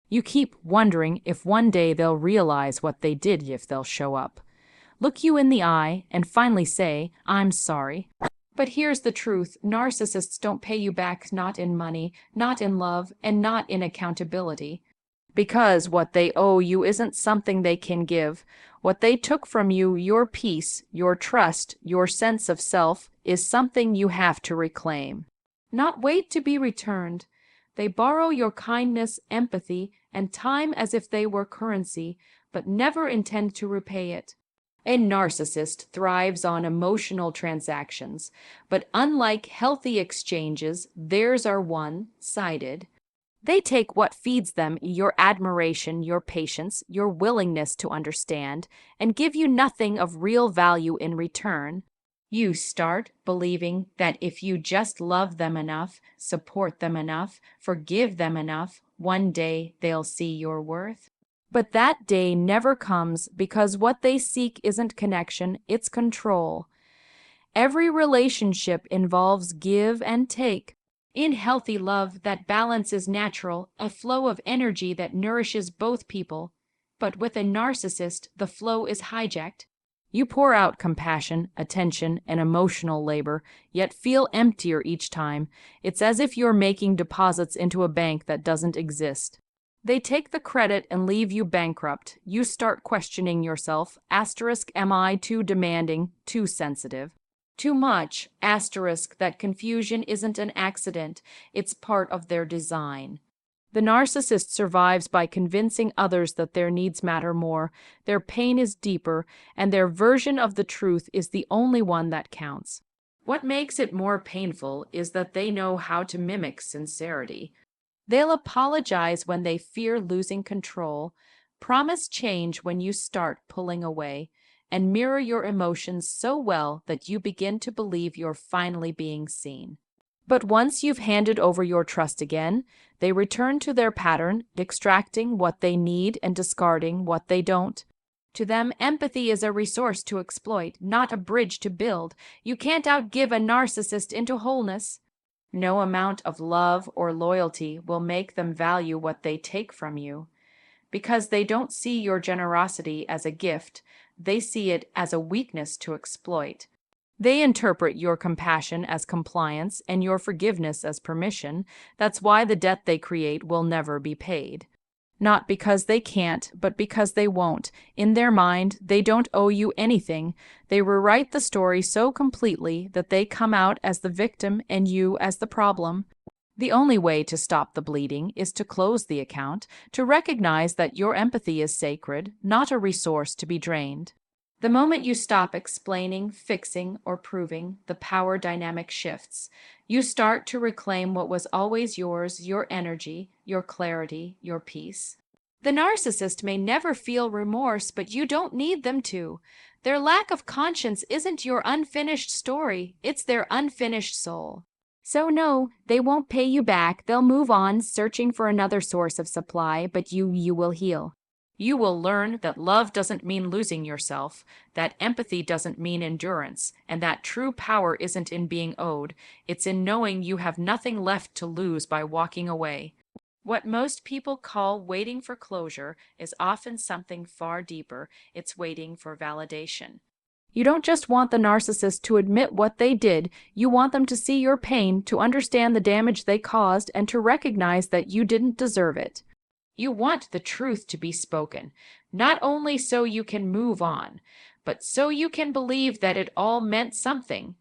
You keep wondering if one day they'll realize what they did, if they'll show up, look you in the eye, and finally say, "I'm sorry." But here's the truth: narcissists don't pay you back, not in money, not in love, and not in accountability. Because what they owe you isn't something they can give. What they took from you, your peace, your trust, your sense of self, is something you have to reclaim. Not wait to be returned. They borrow your kindness, empathy, and time as if they were currency, but never intend to repay it. A narcissist thrives on emotional transactions, but unlike healthy exchanges, theirs are one-sided. They take what feeds them, your admiration, your patience, your willingness to understand, and give you nothing of real value in return. You start believing that if you just love them enough, support them enough, forgive them enough, one day they'll see your worth. But that day never comes, because what they seek isn't connection, it's control. Every relationship involves give and take. In healthy love, that balance is natural, a flow of energy that nourishes both people. But with a narcissist, the flow is hijacked. You pour out compassion, attention, and emotional labor, yet feel emptier each time. It's as if you're making deposits into a bank that doesn't exist. They take the credit and leave you bankrupt. You start questioning yourself. Asterisk, am I too demanding, too sensitive? Too much. Asterisk, that confusion isn't an accident. It's part of their design. The narcissist survives by convincing others that their needs matter more, their pain is deeper, and their version of the truth is the only one that counts. What makes it more painful is that they know how to mimic sincerity. They'll apologize when they fear losing control, promise change when you start pulling away, and mirror your emotions so well that you begin to believe you're finally being seen. But once you've handed over your trust again, they return to their pattern, extracting what they need and discarding what they don't. To them, empathy is a resource to exploit, not a bridge to build. You can't outgive a narcissist into wholeness. No amount of love or loyalty will make them value what they take from you. Because they don't see your generosity as a gift, they see it as a weakness to exploit. They interpret your compassion as compliance and your forgiveness as permission. That's why the debt they create will never be paid. Not because they can't, but because they won't. In their mind, they don't owe you anything. They rewrite the story so completely that they come out as the victim and you as the problem. The only way to stop the bleeding is to close the account, to recognize that your empathy is sacred, not a resource to be drained. The moment you stop explaining, fixing, or proving, the power dynamic shifts. You start to reclaim what was always yours, your energy, your clarity, your peace. The narcissist may never feel remorse, but you don't need them to. Their lack of conscience isn't your unfinished story, it's their unfinished soul. So no, they won't pay you back. They'll move on, searching for another source of supply, but you will heal. You will learn that love doesn't mean losing yourself, that empathy doesn't mean endurance, and that true power isn't in being owed, it's in knowing you have nothing left to lose by walking away. What most people call waiting for closure is often something far deeper. It's waiting for validation. You don't just want the narcissist to admit what they did, you want them to see your pain, to understand the damage they caused, and to recognize that you didn't deserve it. You want the truth to be spoken, not only so you can move on, but so you can believe that it all meant something.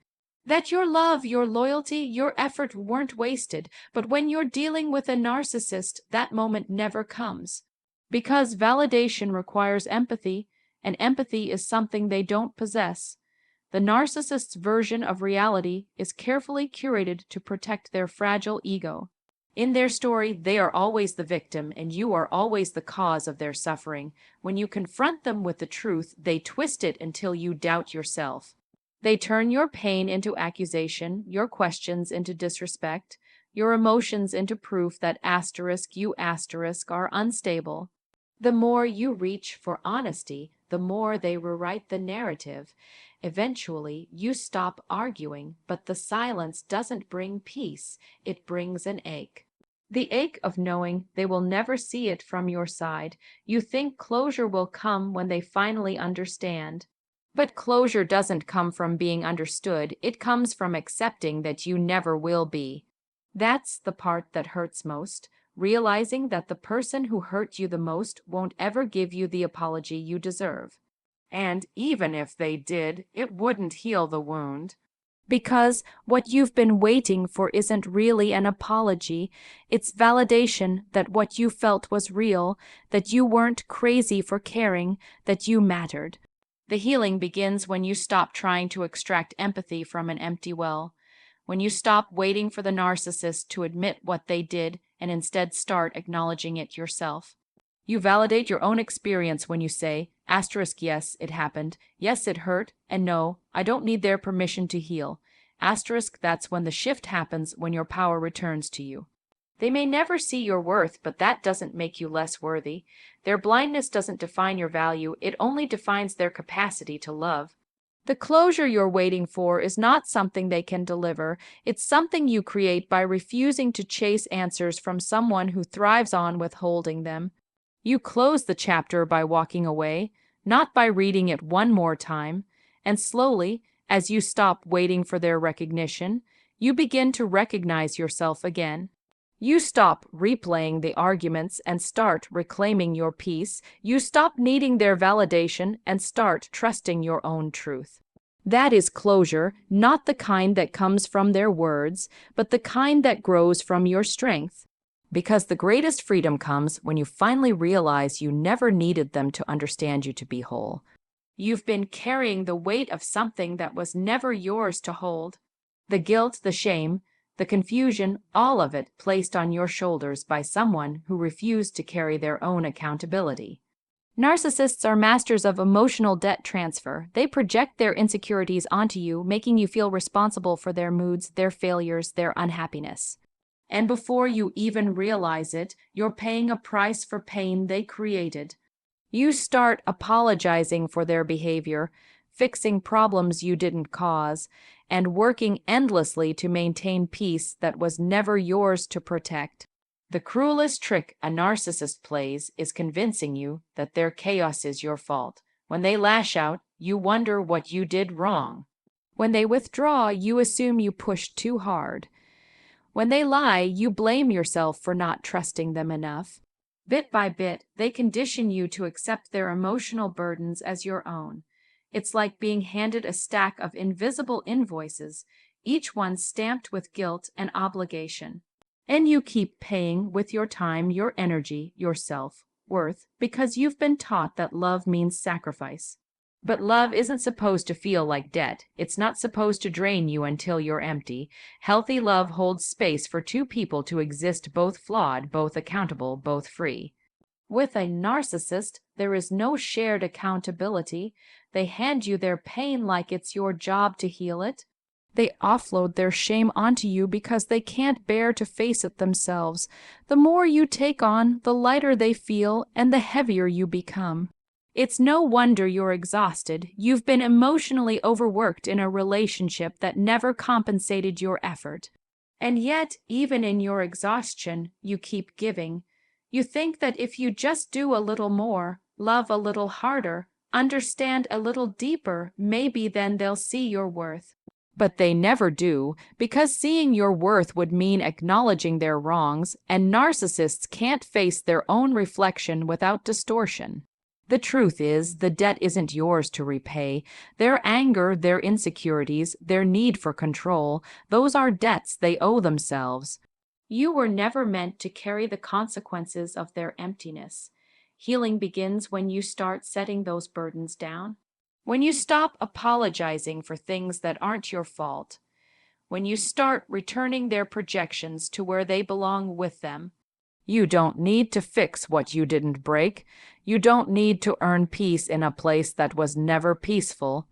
That your love, your loyalty, your effort weren't wasted. But when you're dealing with a narcissist, that moment never comes. Because validation requires empathy, and empathy is something they don't possess. The narcissist's version of reality is carefully curated to protect their fragile ego. In their story, they are always the victim, and you are always the cause of their suffering. When you confront them with the truth, they twist it until you doubt yourself. They turn your pain into accusation, your questions into disrespect, your emotions into proof that you are unstable. The more you reach for honesty, the more they rewrite the narrative. Eventually, you stop arguing, but the silence doesn't bring peace, it brings an ache. The ache of knowing they will never see it from your side. You think closure will come when they finally understand. But closure doesn't come from being understood, it comes from accepting that you never will be. That's the part that hurts most, realizing that the person who hurt you the most won't ever give you the apology you deserve. And even if they did, it wouldn't heal the wound. Because what you've been waiting for isn't really an apology, it's validation that what you felt was real, that you weren't crazy for caring, that you mattered. The healing begins when you stop trying to extract empathy from an empty well, when you stop waiting for the narcissist to admit what they did and instead start acknowledging it yourself. You validate your own experience when you say, yes, it happened, yes, it hurt, and no, I don't need their permission to heal. That's when the shift happens, when your power returns to you. They may never see your worth, but that doesn't make you less worthy. Their blindness doesn't define your value, it only defines their capacity to love. The closure you're waiting for is not something they can deliver, it's something you create by refusing to chase answers from someone who thrives on withholding them. You close the chapter by walking away, not by reading it one more time, and slowly, as you stop waiting for their recognition, you begin to recognize yourself again. You stop replaying the arguments and start reclaiming your peace. You stop needing their validation and start trusting your own truth. That is closure, not the kind that comes from their words, but the kind that grows from your strength. Because the greatest freedom comes when you finally realize you never needed them to understand you to be whole. You've been carrying the weight of something that was never yours to hold. The guilt, the shame, the confusion, all of it placed on your shoulders by someone who refused to carry their own accountability. Narcissists are masters of emotional debt transfer. They project their insecurities onto you, making you feel responsible for their moods, their failures, their unhappiness. And before you even realize it, you're paying a price for pain they created. You start apologizing for their behavior, fixing problems you didn't cause, and working endlessly to maintain peace that was never yours to protect. The cruelest trick a narcissist plays is convincing you that their chaos is your fault. When they lash out, you wonder what you did wrong. When they withdraw, you assume you pushed too hard. When they lie, you blame yourself for not trusting them enough. Bit by bit, they condition you to accept their emotional burdens as your own. It's like being handed a stack of invisible invoices, each one stamped with guilt and obligation. And you keep paying with your time, your energy, your self-worth, because you've been taught that love means sacrifice. But love isn't supposed to feel like debt. It's not supposed to drain you until you're empty. Healthy love holds space for two people to exist, both flawed, both accountable, both free. With a narcissist, there is no shared accountability. They hand you their pain like it's your job to heal it. They offload their shame onto you because they can't bear to face it themselves. The more you take on, the lighter they feel and the heavier you become. It's no wonder you're exhausted. You've been emotionally overworked in a relationship that never compensated your effort. And yet, even in your exhaustion, you keep giving. You think that if you just do a little more, love a little harder, understand a little deeper, maybe then they'll see your worth. But they never do, because seeing your worth would mean acknowledging their wrongs, and narcissists can't face their own reflection without distortion. The truth is, the debt isn't yours to repay. Their anger, their insecurities, their need for control, those are debts they owe themselves. You were never meant to carry the consequences of their emptiness. Healing begins when you start setting those burdens down. When you stop apologizing for things that aren't your fault. When you start returning their projections to where they belong with them. You don't need to fix what you didn't break. You don't need to earn peace in a place that was never peaceful.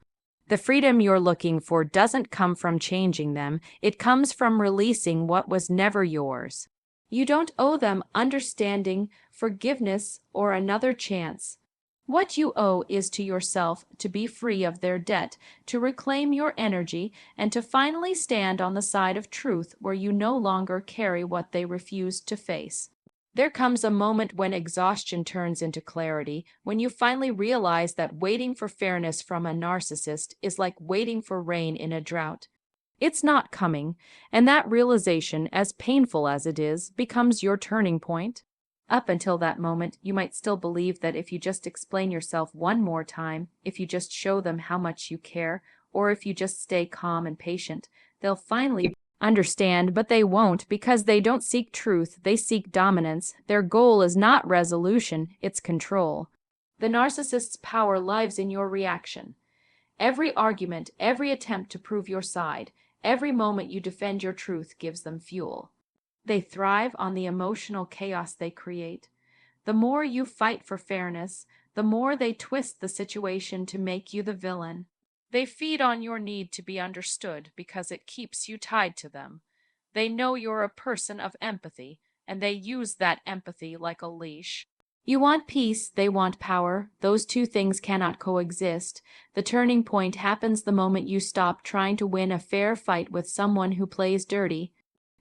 The freedom you're looking for doesn't come from changing them. It comes from releasing what was never yours. You don't owe them understanding, forgiveness, or another chance. What you owe is to yourself to be free of their debt, to reclaim your energy, and to finally stand on the side of truth where you no longer carry what they refused to face. There comes a moment when exhaustion turns into clarity, when you finally realize that waiting for fairness from a narcissist is like waiting for rain in a drought. It's not coming, and that realization, as painful as it is, becomes your turning point. Up until that moment, you might still believe that if you just explain yourself one more time, if you just show them how much you care, or if you just stay calm and patient, they'll finally understand, but they won't because they don't seek truth, they seek dominance. Their goal is not resolution, it's control. The narcissist's power lies in your reaction. Every argument, every attempt to prove your side, every moment you defend your truth gives them fuel. They thrive on the emotional chaos they create. The more you fight for fairness, the more they twist the situation to make you the villain. They feed on your need to be understood because it keeps you tied to them. They know you're a person of empathy, and they use that empathy like a leash. You want peace, they want power. Those two things cannot coexist. The turning point happens the moment you stop trying to win a fair fight with someone who plays dirty.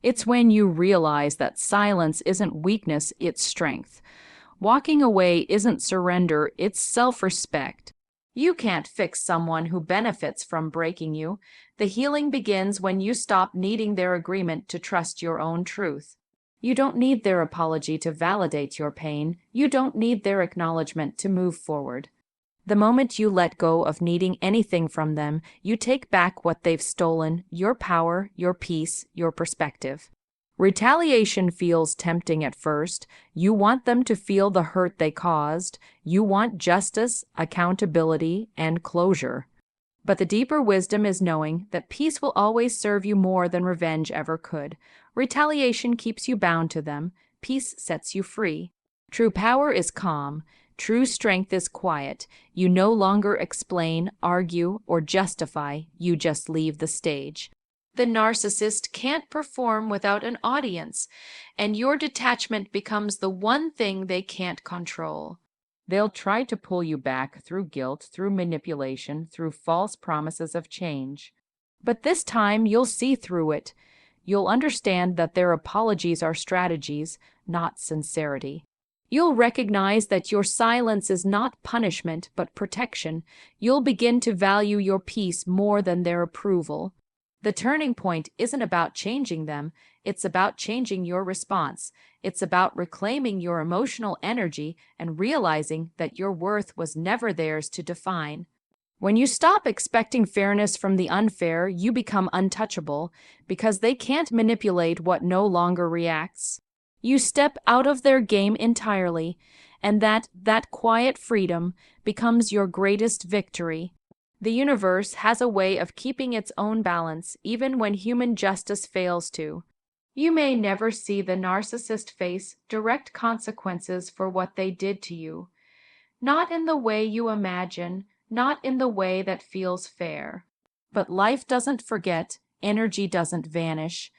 It's when you realize that silence isn't weakness, it's strength. Walking away isn't surrender, it's self-respect. You can't fix someone who benefits from breaking you. The healing begins when you stop needing their agreement to trust your own truth. You don't need their apology to validate your pain. You don't need their acknowledgement to move forward. The moment you let go of needing anything from them, you take back what they've stolen: your power, your peace, your perspective. Retaliation feels tempting at first. You want them to feel the hurt they caused. You want justice, accountability, and closure. But the deeper wisdom is knowing that peace will always serve you more than revenge ever could. Retaliation keeps you bound to them. Peace sets you free. True power is calm. True strength is quiet. You no longer explain, argue, or justify. You just leave the stage. The narcissist can't perform without an audience, and your detachment becomes the one thing they can't control. They'll try to pull you back through guilt, through manipulation, through false promises of change. But this time you'll see through it. You'll understand that their apologies are strategies, not sincerity. You'll recognize that your silence is not punishment, but protection. You'll begin to value your peace more than their approval. The turning point isn't about changing them, it's about changing your response. It's about reclaiming your emotional energy and realizing that your worth was never theirs to define. When you stop expecting fairness from the unfair, you become untouchable because they can't manipulate what no longer reacts. You step out of their game entirely, and that quiet freedom becomes your greatest victory. The universe has a way of keeping its own balance, even when human justice fails to. You may never see the narcissist face direct consequences for what they did to you. Not in the way you imagine, not in the way that feels fair. But life doesn't forget, energy doesn't vanish.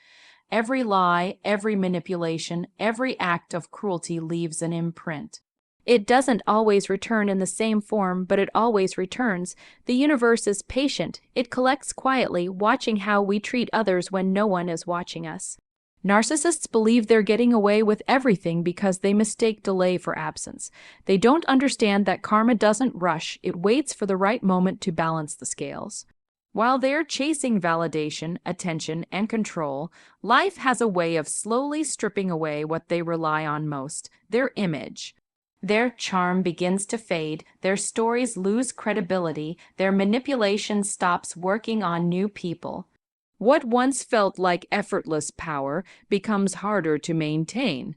Every lie, every manipulation, every act of cruelty leaves an imprint. It doesn't always return in the same form, but it always returns. The universe is patient. It collects quietly, watching how we treat others when no one is watching us. Narcissists believe they're getting away with everything because they mistake delay for absence. They don't understand that karma doesn't rush. It waits for the right moment to balance the scales. While they're chasing validation, attention, and control, life has a way of slowly stripping away what they rely on most: their image. Their charm begins to fade, their stories lose credibility, their manipulation stops working on new people. What once felt like effortless power becomes harder to maintain.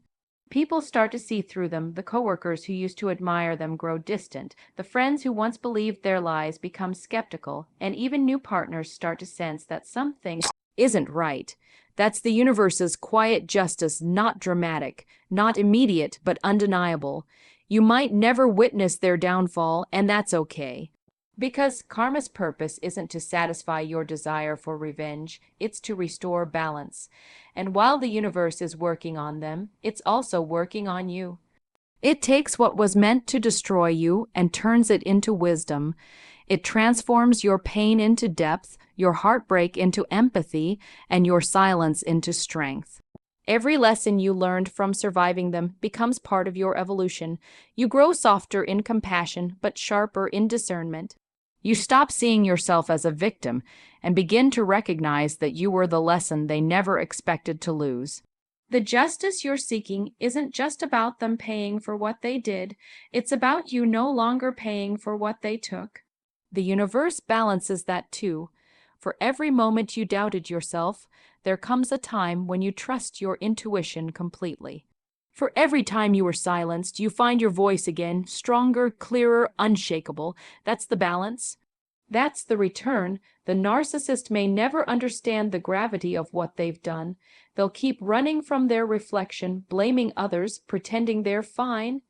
People start to see through them. The coworkers who used to admire them grow distant. The friends who once believed their lies become skeptical, and even new partners start to sense that something isn't right. That's the universe's quiet justice, not dramatic, not immediate, but undeniable. You might never witness their downfall, and that's okay. Because karma's purpose isn't to satisfy your desire for revenge, it's to restore balance. And while the universe is working on them, it's also working on you. It takes what was meant to destroy you and turns it into wisdom. It transforms your pain into depth, your heartbreak into empathy, and your silence into strength. Every lesson you learned from surviving them becomes part of your evolution. You grow softer in compassion, but sharper in discernment. You stop seeing yourself as a victim and begin to recognize that you were the lesson they never expected to lose. The justice you're seeking isn't just about them paying for what they did, it's about you no longer paying for what they took. The universe balances that too. For every moment you doubted yourself, there comes a time when you trust your intuition completely. For every time you were silenced, you find your voice again, stronger, clearer, unshakable. That's the balance. That's the return. The narcissist may never understand the gravity of what they've done. They'll keep running from their reflection, blaming others, pretending they're fine.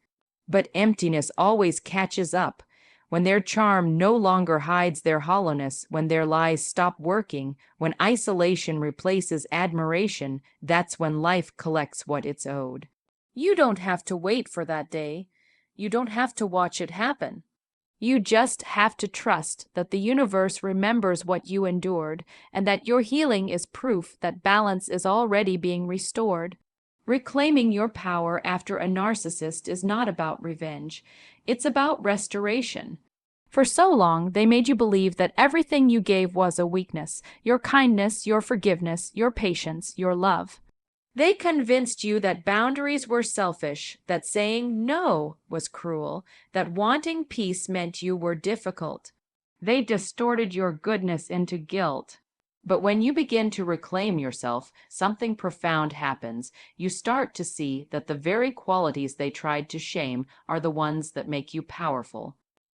But emptiness always catches up. When their charm no longer hides their hollowness, when their lies stop working, when isolation replaces admiration, that's when life collects what it's owed. You don't have to wait for that day. You don't have to watch it happen. You just have to trust that the universe remembers what you endured and that your healing is proof that balance is already being restored. Reclaiming your power after a narcissist is not about revenge. It's about restoration. For so long, they made you believe that everything you gave was a weakness, your kindness, your forgiveness, your patience, your love. They convinced you that boundaries were selfish, that saying no was cruel, that wanting peace meant you were difficult. They distorted your goodness into guilt. But when you begin to reclaim yourself, something profound happens. You start to see that the very qualities they tried to shame are the ones that make you powerful.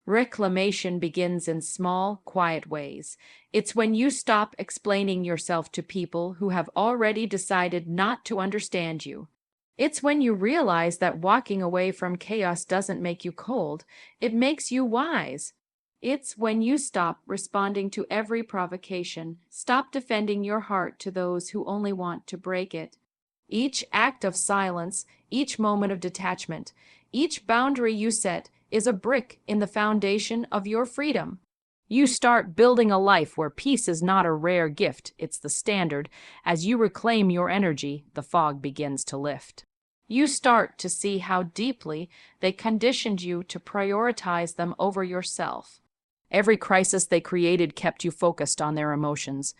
Reclamation begins in small, quiet ways. It's when you stop explaining yourself to people who have already decided not to understand you. It's when you realize that walking away from chaos doesn't make you cold, it makes you wise. It's when you stop responding to every provocation, stop defending your heart to those who only want to break it. Each act of silence, each moment of detachment, each boundary you set is a brick in the foundation of your freedom. You start building a life where peace is not a rare gift, it's the standard. As you reclaim your energy, the fog begins to lift. You start to see how deeply they conditioned you to prioritize them over yourself. Every crisis they created kept you focused on their emotions,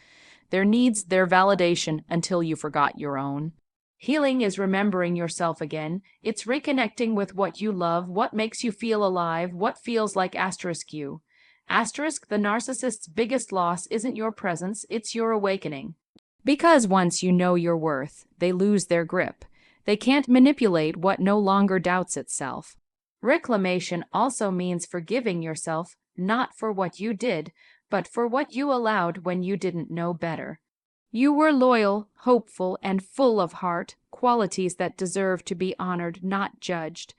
their needs, their validation, until you forgot your own. Healing is remembering yourself again. It's reconnecting with what you love, what makes you feel alive, what feels like asterisk you. Asterisk, the narcissist's biggest loss isn't your presence, it's your awakening. Because once you know your worth, they lose their grip. They can't manipulate what no longer doubts itself. Reclamation also means forgiving yourself, not for what you did, but for what you allowed when you didn't know better. You were loyal, hopeful, and full of heart, qualities that deserve to be honored, not judged.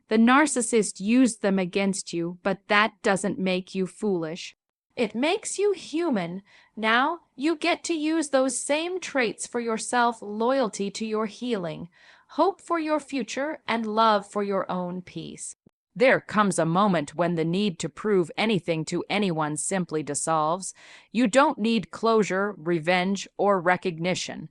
The narcissist used them against you, but that doesn't make you foolish. It makes you human. Now you get to use those same traits for yourself, loyalty to your healing, hope for your future, and love for your own peace. There comes a moment when the need to prove anything to anyone simply dissolves. You don't need closure, revenge, or recognition.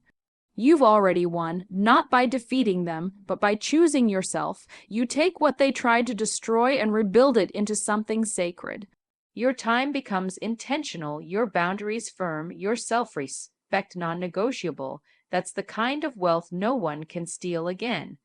You've already won, not by defeating them, but by choosing yourself. You take what they tried to destroy and rebuild it into something sacred. Your time becomes intentional, your boundaries firm, your self-respect non-negotiable. That's the kind of wealth no one can steal again.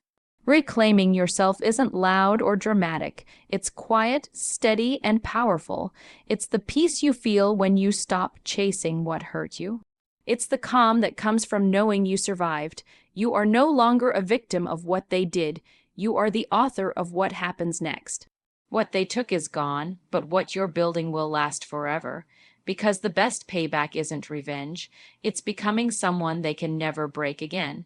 Reclaiming yourself isn't loud or dramatic. It's quiet, steady, and powerful. It's the peace you feel when you stop chasing what hurt you. It's the calm that comes from knowing you survived. You are no longer a victim of what they did. You are the author of what happens next. What they took is gone, but what you're building will last forever. Because the best payback isn't revenge. It's becoming someone they can never break again.